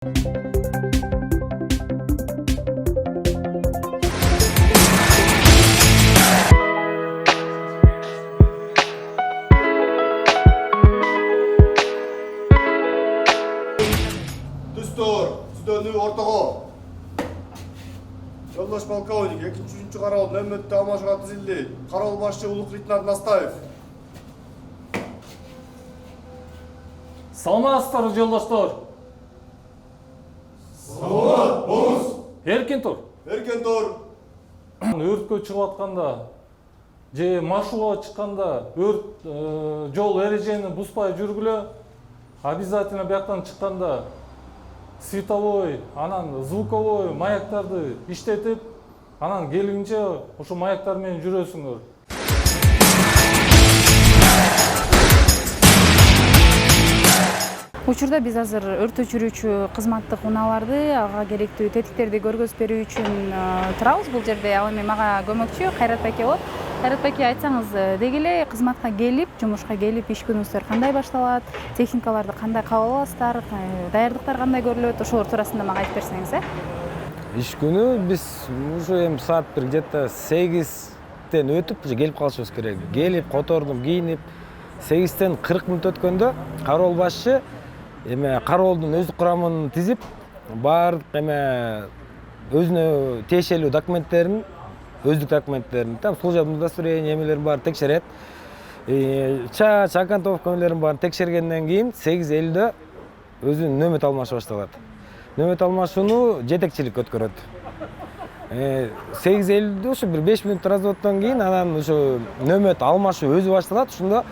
Düstur, düzdönlüğü ortağı. Yoldaş полковник, 2-3. Karavul Mehmet Amaşığa dizildi. Karavul başçı Uluk Leytenant Nastayev. Саламатсыздар, жолдоштор. Salamat, boz. Эркин тур. Erken dur. Өрткө чыгып атканда же маршруга чыкканда өрт жол эрежени бузбай жүргүлө. Обязательно бияктан чыкканда световой, анан звуковой маяктарды иштетип, анан келгинче ошо маяктар менен жүрөсүңөр. Учурда биз азыр өрт өчүрүүчү кызматтык унааларды, ага керектүү тетиктерди көргөзүп берүү үчүн турабыз. Бул жерде ал эми мага көмөкчү Кайрат байке болот. Кайрат байке, айтсаңыз, деги эле кызматка келип, жумушка келип, иш күнүңүздөр кандай башталат, техникаларды кандай кабыл аласыздар, даярдыктар кандай көрүлөт, ошолор туурасында мага айтып берсеңиз, Иш күнү биз уже эми саат бир где-то 8-тен өтүп уже келип калышыбыз керек. Келип, котордум, кийинип, 8-тен 40 мүнөт өткөндө кароол башчы эме кароолдун өздүк курамын тизип, баардык эме өзүнө тиешелүү документтерин, өздүк документтерин, там служебный удостоверение эмелерин баарын текшерет. Чач, окантовка эмелерин баарын текшергенден кийин 8:50 өзүнүн нөмөт алмашы башталат. Нөмөт алмашууну жетекчилик өткөрөт. 8:50 ошо бир 5 мүнөт разводдон кийин анан ошо нөмөт алмашуу өзү башталат. Ошондо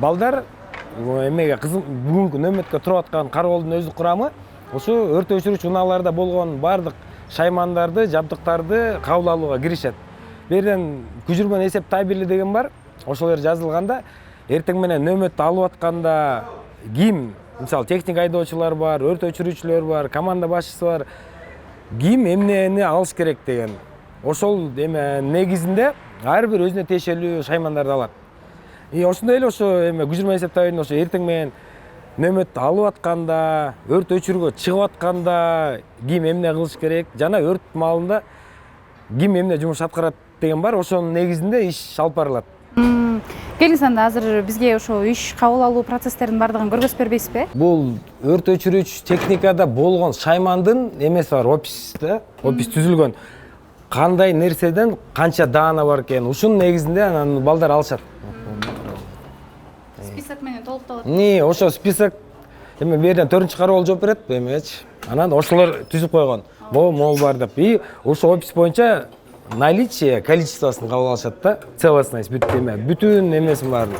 балдар эмеге бүгүнкү нөмөткө туруп аткан кароолдун өздүк курамы ошо өрт өчүрүүчү унааларда болгон баардык шаймандарды, жабдыктарды кабыл алууга киришет. Берден күжүрмөн эсеп табели деген бар. Ошолор жазылганда эртең менен нөмөттү алып атканда ким, мисалы техник айдоочулар бар, өрт өчүрүүчүлөр бар, команда башчысы бар. Ким эмнени алыш керек деген. Ошол эме негизинде ар бир өзүнө тиешелүү шаймандарды алат. Ошондой эле ошо эме күжүрмөн эсеп табелин ошо эртең менен нөмөттү алып атканда, өрт өчүрүүгө чыгып атканда ким эмне кылыш керек, жана өрт маалында ким эмне жумуш аткарат деген бар. Ошонун негизинде иш алып барылат. Келиңиз анда азыр бизге ошо иш кабыл алуу процесстерин баардыгын көргөзүп бербейсизби? Бул өрт өчүрүүчү техникада болгон шаймандын эмеси бар, описте, опис түзүлгөн. Кандай нерседен канча даана бар экен, ушунун негизинде анан балдар алышат. Список менен толукталат. Ошо список эме берден 4-чү кароол жооп берет эмечи. Анан ошолор түзүп койгон. Могул бар деп. И ошо опис боюнча наличие количествосын кабыл алышат да, целостность бүтүн эмесин баарын.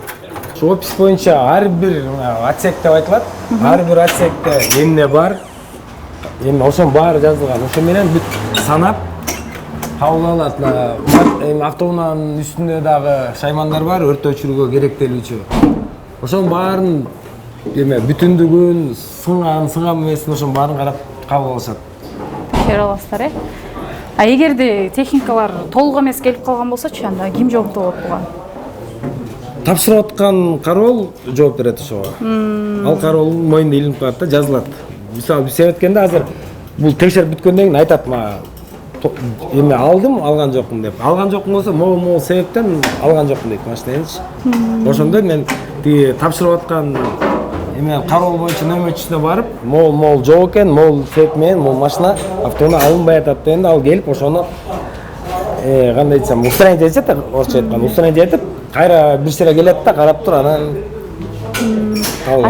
Ошо опис боюнча ар бир отсек деп айтылат. Ар бир отсекте эмне бар, эми ошонун баары жазылган. Ошо менен бүт санап кабыл алат. Автоунаанын үстүндө дагы шаймандар бар, өрт өчүрүүгө керектелүүчү. Ошонун баарын эме бүтүндүгүн, сынган эмесин ошонун баарын карап кабыл алышат. Текшере аласыздар, эгерде техникалар толук эмес келип калган болсочу, анда ким жооптуу болот буга? Тапшырып аткан кароол жооп берет ошого. Ал кароолдун мойнунда илинип калат да, жазылат. Мисалы биз себеткенде азыр бул текшерип бүткөндөн кийин айтат мага эме алдым, алган жокмун деп. Алган жокмун болсо могул себептен алган жокмун дейт машинанычы. Ошондо мен тиги тапшырып аткан эме кароол боюнча нөмөтчүсүнө барып, могул жок экен, могул себеп менен могул машина автоунаа алынбай атат дегенде ал келип ошону кандай айтсам, устранить этет да, орусча айтканда, устранить этип, кайра бир сире келет да, карап туруп анан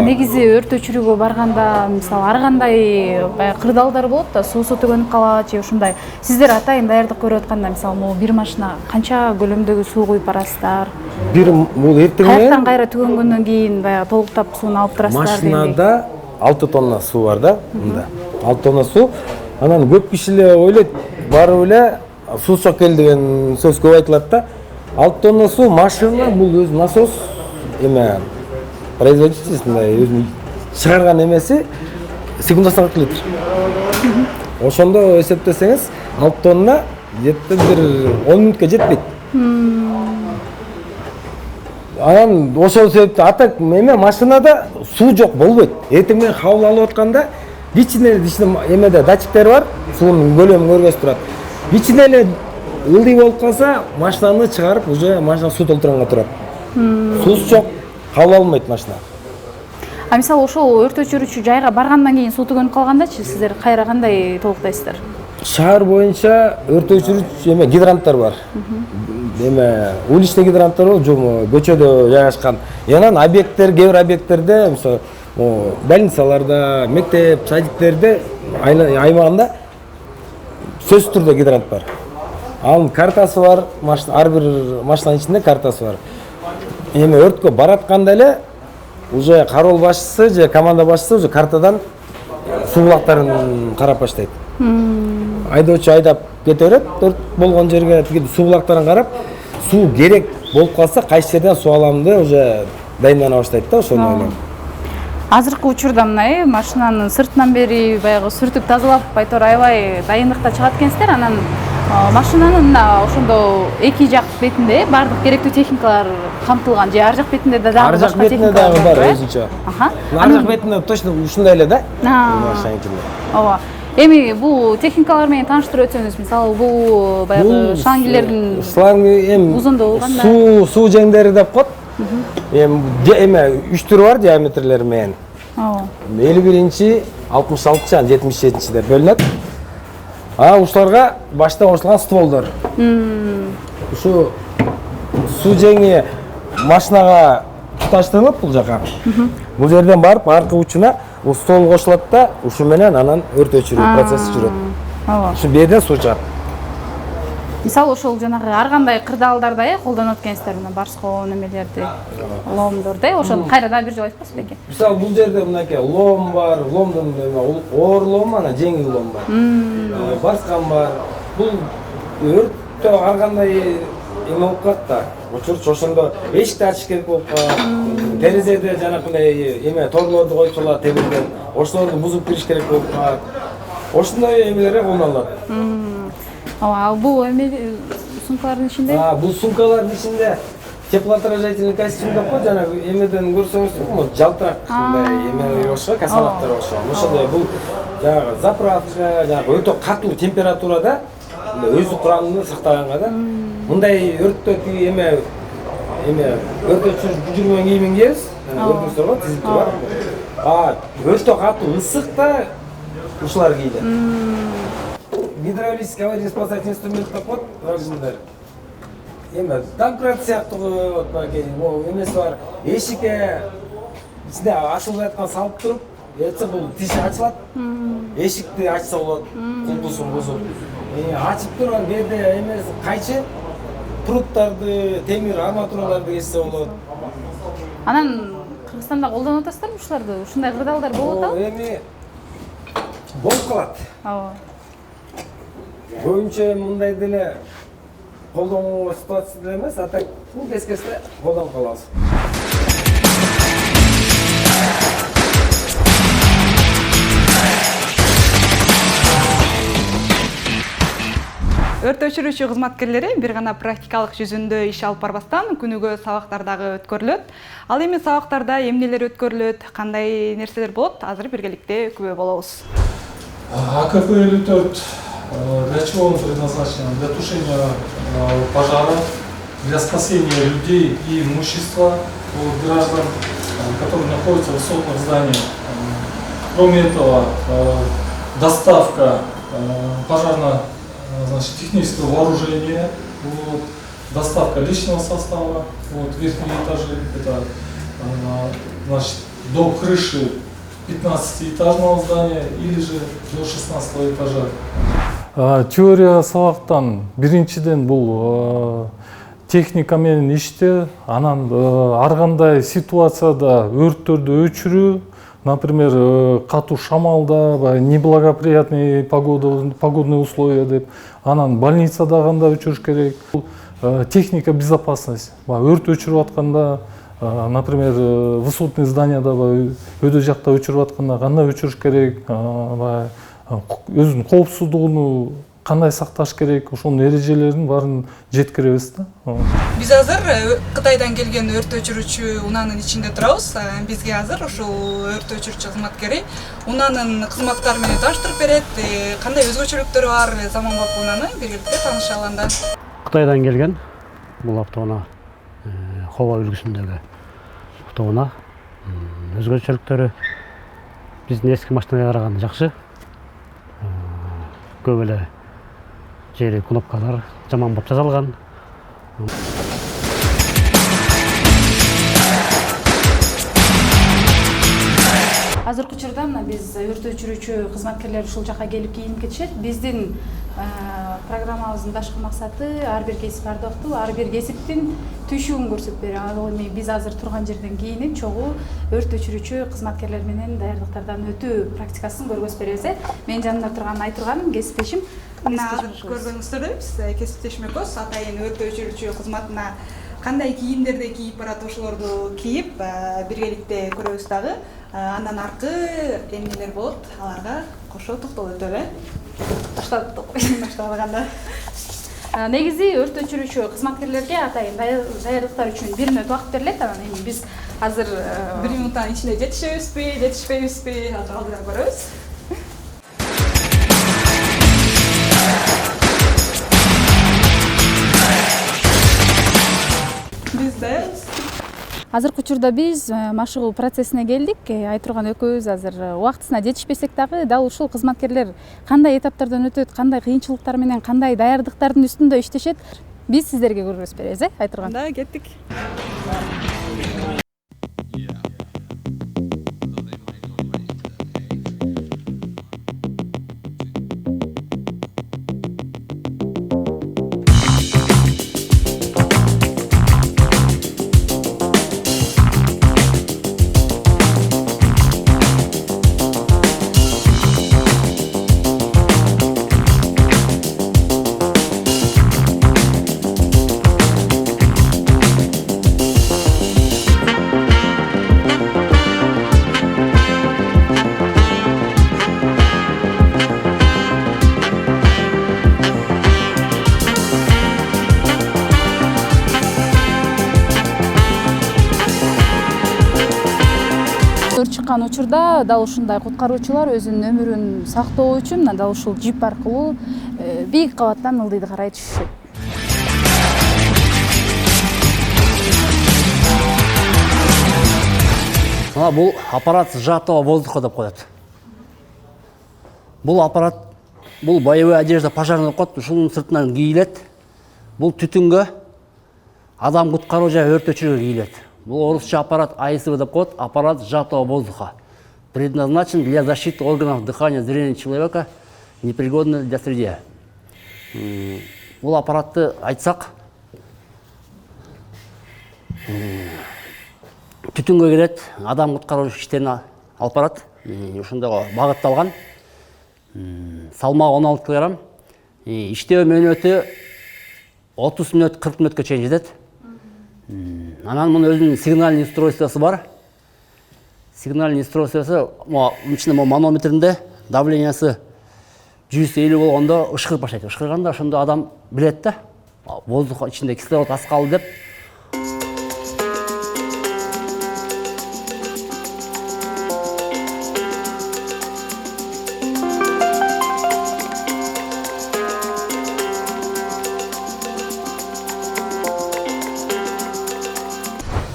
негизи өрт өчүрүүгө барганда, мисалы, ар кандай баягы кырдаалдар болот да, суусу төгөнүп калат же ушундай. Сиздер атайын даярдык көрүп атканда, мисалы, могу бир машина канча көлөмдөгү суу куюп барасыздар? Бул эртең менен каяктан кайра түгөнгөндөн кийин баягы толуктап сууну алып турасыздар дегендей. Машинада 6 тонна суу бар да, мында. 6 тонна суу. Анан көп кишилер ойлойт, барып эле суу чок кел деген сөз көп айтылат да. 6 тонна суу машина бул өз насос эме производительствосундай өзүнүн чыгарган эмеси секундасына 40 литр. Ошондо эсептесеңиз 6 тонна где-то бир 10 мүнөткө жетпейт. Анан ошол себептен атак эме машинада суу жок болбойт. Эртең менен кабыл алып атканда Бичине эле эмеде датчиктер бар, суунун көлөмүн көргөзүп турат. Бичине эле ылдый болуп калса, машинаны чыгарып, уже машина суу толтурганга турат. Суусу жок, кабыл алынбайт машина. А мисалы ошол өрт өчүрүүчү жайга баргандан кийин суу төгөнүп калгандачы сиздер кайра кандай толуктайсыздар? Шаар боюнча өрт өчүрүүчү эме гидранттар бар. Эме уличный гидранттар бар, көчөдө жайгашкан. Анан объекттер, кээ бир объекттерде, мисалы, больницаларда, мектеп, садиктерде аймагында сөзсүз түрдө гидрант бар. Анын картасы бар, ар бир машинанын ичинде картасы бар. Эме өрткө баратканда эле уже кароол башчысы же команда башчысы уже картадан суу булактарын карап баштайт. Айдоочу айдап кете берет, өрт болгон жерге тиги суу булактарын карап, суу керек болуп калса кайсы жерден суу алам деп уже дайындана баштайт да ошону ойлоп. Азыркы учурда мына машинанын сыртынан бери баягы сүртүп тазалап айтор аябай дайындыкта чыгат экенсиздер. Анан машинанын мына ошондо эки жак бетинде баардык керектүү техникалар камтылган же ар жак бетинде да дагы башка техникалар бар өзүнчө. Ар жак бетинде точно ушундай эле да. Машинаныкинде. Ооба. Эми бул техникалар менен тааныштырып өтсөңүз, мисалы бул баягы шлангилердин узундугу кандай? Суу жеңдери деп коет. Эме 3 түрү бар диаметрлери менен. 51-чи, 66-чы, 77-чи деп бөлүнөт. Ушуларга башта кошулган стволдор. Ушу суу жеңи машинага туташтырылып бул жака. Бул жерден барып аркы учуна ствол кошулат да, ушу менен анан өрт өчүрүү процесси жүрөт. Ушу берден суу чыгат. Мисалы ошол жанагы ар кандай кырдаалдарда колдонот экенсиздер, мына барскоо немелерди, ломдорду, ошону кайра дагы бир жолу айтпайсызбы эке? Мисалы бул жерде мынакей лом бар, ломдун оор лом, анан жеңил лом бар. Барскан бар. Бул өрттө ар кандай эме болуп калат да. Учурчу ошондо эшикти ачыш керек болуп калат. Терезеде жанакындай эме торлорду коюп салат темирден. Ошолорду бузуп кириш керек болуп калат. Ошондой эмелерге колдонулат. Бул эме сумкалардын ичинде? Бул сумкалардын ичинде теплоотражательный костюм деп коет, жана эмеден көрсөңүз, жалтырак мындай эме болушуга, космонавттар болушуга. Ошондой бул жанагы заправка, жанагы өтө катуу температурада өзү курамын сактаганга да. Мындай өрттө тиги эме өрт өчүрүп жүргөн кийимин кийебиз, көрдүңүздөр го, тизип турат. Өтө катуу ысык да ушулар кийилет. Гидравлический аварийный спасательный инструмент деп коет, граждандар. Эме домкрат сыяктуу эмеси бар. Эшикке ичинде ачылып жаткан салып туруп, ертең бул тиши ачылат. Эшикти ачса болот, кулдусун бузуп. Ачып турган жерде эмеси кайчы пруттарды, темир арматураларды кессе болот. Анан Кыргызстанда колдонуп атасыздарбы ушуларды? Ушундай кырдаалдар болуп атабы? Эми болуп калат. Көбүнчө мындай деле колдонуу ситуацияда эмес, а так кез кезде колдонуп калабыз. Өрт өчүрүүчү кызматкерлери бир гана практикалык жүзүндө иш алып барбастан күнүгө сабактар дагы өткөрүлөт. Ал эми сабактарда эмнелер өткөрүлөт, кандай нерселер болот? Азыр биргеликте күбө болобуз. АКП-54 для чего он предназначен? Для тушения пожара, для спасения людей и имущества граждан, которые находятся в высотных зданиях. Кроме этого, доставка пожарно-технического вооружения, доставка личного состава, верхние этажи, это до крыши 15-этажного здания или же до 16 этажа. Теория сабактан биринчиден бул техника менен иште, анан ар кандай ситуацияда өрттөрдү өчүрүү, например, катуу шамалда, неблагоприятные погодные условия деп, анан больницада кандай өчүрүш керек. Техника безопасности. Өрт өчүрүп атканда, например, высотный зданияда өйдө жакта өчүрүп атканда кандай өчүрүш керек, өзүнүн коопсуздугуну кандай сакташ керек, ошонун эрежелерин баарын жеткиребиз да. Биз азыр Кытайдан келген өрт өчүрүүчү унаанын ичинде турабыз. Бизге азыр ушул өрт өчүрүүчү кызматкери унаанын кызматтары менен тааныштырып берет. Кандай өзгөчөлүктөрү бар заманбап унааны биргеликте тааныша алганда. Кытайдан келген бул автоунаа Хова үлгүсүндөгү автоунаа. Өзгөчөлүктөрү биздин эски машиналарга караганда жакшы. Көп эле жери кнопкалар жаманбап жасалган. Азыркы учурда мына биз өрт өчүрүүчү кызматкерлер ушул жака келип кийинип кетишет. Биздин программабыздын башкы максаты ар бир кесип ардактуу, ар бир кесиптин түйшүгүн көрсөтүп берүү. Ал эми биз азыр турган жерден кийинип чогуу өрт өчүрүүчү кызматкерлер менен даярдыктардан өтүү практикасын көргөзүп беребиз. Менин жанымда турган Айтурганым кесиптешим. Мына көргөнүңүздөр биз кесиптешим экөөбүз. Атайын өрт өчүрүүчү кызматына кандай кийимдерди кийип барат, ошолорду кийип биргеликте көрөбүз дагы. Андан аркы эмнелер болот, аларга кошо токтолуп өтөлү. Башталганда. Негизи өрт өчүрүүчү кызматкерлерге атайын даярдыктар үчүн 1 мүнөт убакыт берилет. Анан эми биз азыр 1 минуттан ичинде жетишебизби, жетишпейбизби, азыр алдыдан көрөбүз. Биз даярбыз. Азыркы учурда биз машыгуу процессине келдик. Айтурган экөөбүз азыр убактысына жетишпесек дагы дал ушул кызматкерлер кандай этаптардан өтөт, кандай кыйынчылыктар менен, кандай даярдыктардын үстүндө иштешет, биз сиздерге көргөзүп беребиз, Айтурган. Да, кеттик. Чыккан учурда дал ушундай куткаруучулар өзүнүн өмүрүн сактоо үчүн дал ушул жип аркылуу бийик кабаттан ылдыйды карай түшүшөт. Мына бул аппарат сжатого воздуха деп коет. Бул аппарат, бул боевой одежда пожарный деп коет, ушунун сыртынан кийилет. Бул түтүнгө, адам куткаруу же өрт өчүрүүгө кийилет. Бул орусча аппарат АСВ деп коет, аппарат сжатого воздуха. Предназначен для защиты органов дыхания и зрения человека, непригодный для среды. Бул аппаратты айтсак, түтүнгө келет, адам куткаруу иштерин алып барат. Ушундайга багытталган. Салмагы 16 кг. Иштөө мөөнөтү 30 мүнөт, 40 мүнөткө чейин жетет. Анан мунун өзүнүн сигнальный устройствосу бар. Сигнальный устройствосу ичинде манометринде давлениясы 150 болгондо ышкырып баштайт. Ышкырганда ошондо адам билет да. Воздух ичинде кислород аз калды деп.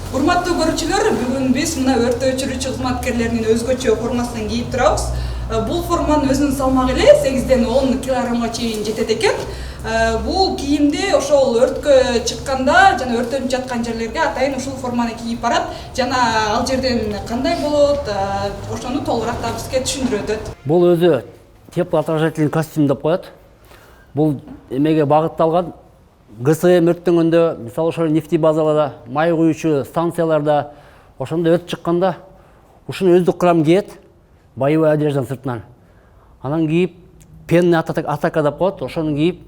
Урматтуу көрүүчүлөр, бүгүн биз мына өрт өчүрүүчү кызматкерлеринин өзгөчө формасын кийип турабыз. Бул форманын өзүнүн салмагы эле 8ден 10 килограммга чейин жетет экен. Бул кийимди ошол өрткө чыкканда жана өртөнүп жаткан жерлерге атайын ушул форманы кийип барат. Жана ал жерден кандай болот, ошону толугураак да бизге түшүндүрүп өтөт. Бул өзү теплоотражательный костюм деп коет. Бул эмеге багытталган. ГСМ өрттөнгөндө, мисалы ошол нефтебазаларда, май куюучу станцияларда, ошондо өрт чыкканда, ушуну өздүк курам кийет, боевой одежданын сыртынан. Анан кийип, пенный атака деп коет, ошону кийип,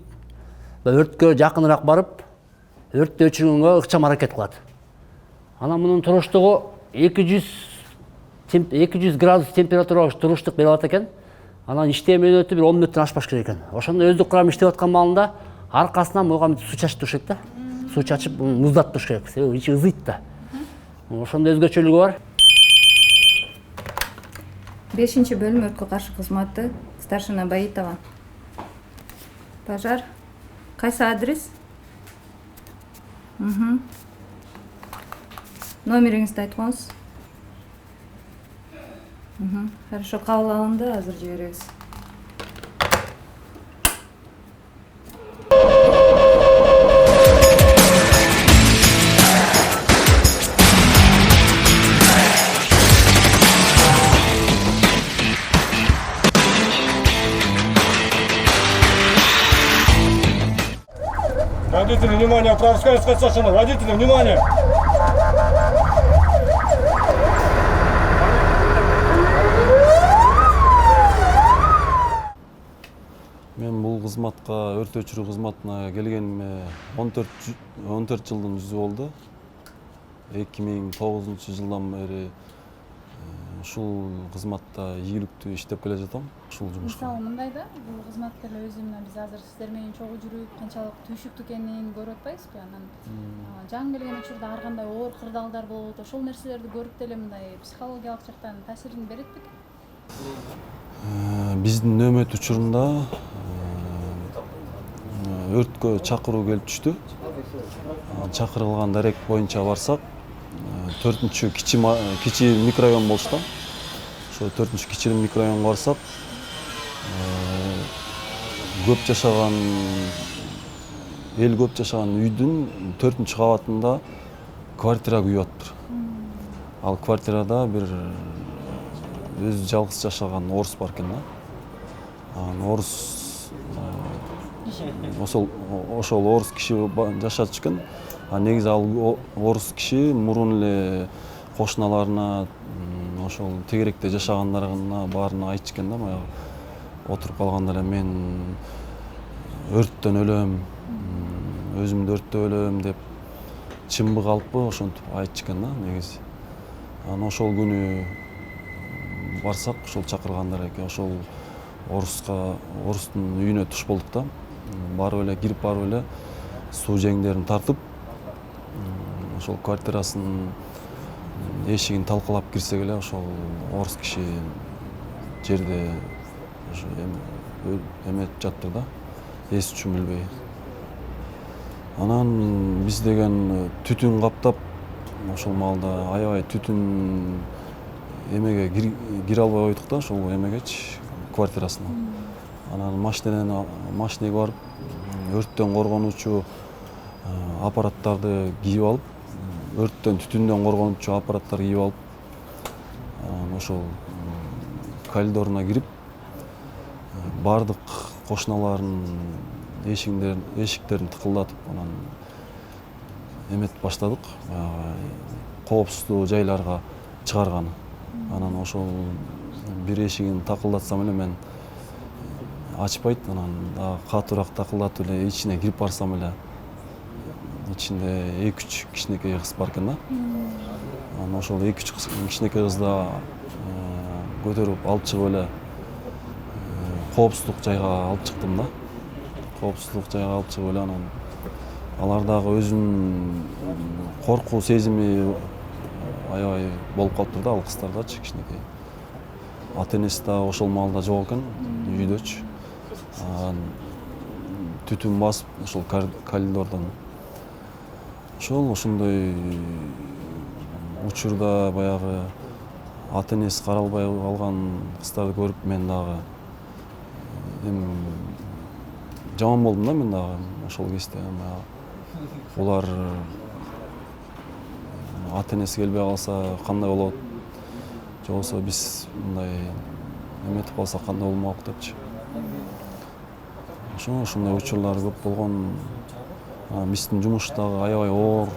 өрткө жакыныраак барып, өрттү өчүргөнгө ыкчам аракет кылат. Анан мунун туруштугу 200 градус температурага туруштук берип атат экен. Анан иштөө мөөнөтү бир 10 мүнөттөн ашпаш керек экен. Ошондо өздүк курам иштеп аткан маалында аркасынан мойга суу чачып турушат да. Суу чачып муздатып туруш керек. Себеби ичи ызыйт да. Ошондой өзгөчөлүгү бар. 5-бөлүм өрткө каршы кызматы, старшина Баитова. Пожар. Кайсы адрес? Номериңизди айтып коңуз. Хорошо, кабыл алынды, азыр жиберебиз. Водители, внимание, пропускается старшина. Водители, внимание! Мен бул кызматка, өрт өчүрүү кызматына келгениме 14 жылдын жүзү болду. 2009 жылдан бери ушул кызматта ийгиликтүү иштеп келе жатам. Ушул жумушка. Мисалы мындай да, бул кызматкерлер өзү мына биз азыр сиздер менен чогуу жүрүп, канчалык түйшүктүү экенин көрүп атпайбызбы? Анан жаңы келген учурда ар кандай оор кырдаалдар болуп атат. Ошол нерселерди көрүп деле мындай психологиялык жактан таасирин берет бекен? Биздин нөмөт учурунда өрткө чакыруу келип түштү. Чакырылган дарек боюнча барсак, 4-чү кичи микрорайон болчу да. Ошо 4-чү кичи микрорайонго барсак, көп жашаган үйдүн 4-чү кабатында квартира күйүп атыптыр. Ал квартирада бир өзү жалгыз жашаган орус бар экен да. Орус ошол орус киши жашачу экен. Негизи ал орус киши мурун эле кошуналарына, ошол тегеректе жашагандарына баарына айтчу экен да, баягы отуруп калганда эле мен өрттөн өлөм, өзүмдү өрттөп өлөм деп чымбы калыппы, ошентип айтчу экен да негизи. Анан ошол күнү барсак, ошол чакыргандар экен, ошол орустун үйүнө туш болдук да. Кирип барып эле суу жеңдерин тартып, ошол квартирасынын эшигин талкалап кирсек эле ошол орус киши жерде ошо эметип жаттыр да, эс үчүн билбей. Анан биз деген түтүн каптап, ошол маалда аябай түтүн эмеге кире албай койдук да, ошол эмегечи, квартирасына. Анан машинеге барып, өрттөн коргонуучу аппараттарды кийип алып, өрттөн түтүндөн коргонуучу аппараттар кийип алып, ошол коридоруна кирип, бардык кошуналардын эшиктерин тыкылдатып, анан эметип баштадык, коопсуздуу жайларга чыгарганы. Анан ошол бир эшигин такылдатсам эле мен ачпайт, анан дагы катуураак такылдатып эле ичине кирип барсам эле ичинде 2-3 кичинекей кыз бар экен да. Анан ошол 2-3 кичинекей кызды көтөрүп алып чыгып эле коопсуздук жайга алып чыктым да. Коопсуздук жайга алып чыгып эле анан алар дагы өзүнүн коркуу сезими аябай болуп калыптыр да, ал кыздардачы кичинекей. Ата-энеси да ошол маалда жок экен, үйдөчү. Түтүн басып, ошол коридордон. Ошондой учурда баягы ата-энеси каралбай калган кыздарды көрүп мен дагы жаман болдум да, мен дагы ошол кезде. Булар ата-энеси келбей калса кандай болот? Же болбосо биз мындай эметип калсак кандай болмок депчи. Ошондой учурлар көп болгон. Биздин жумуш дагы аябай оор.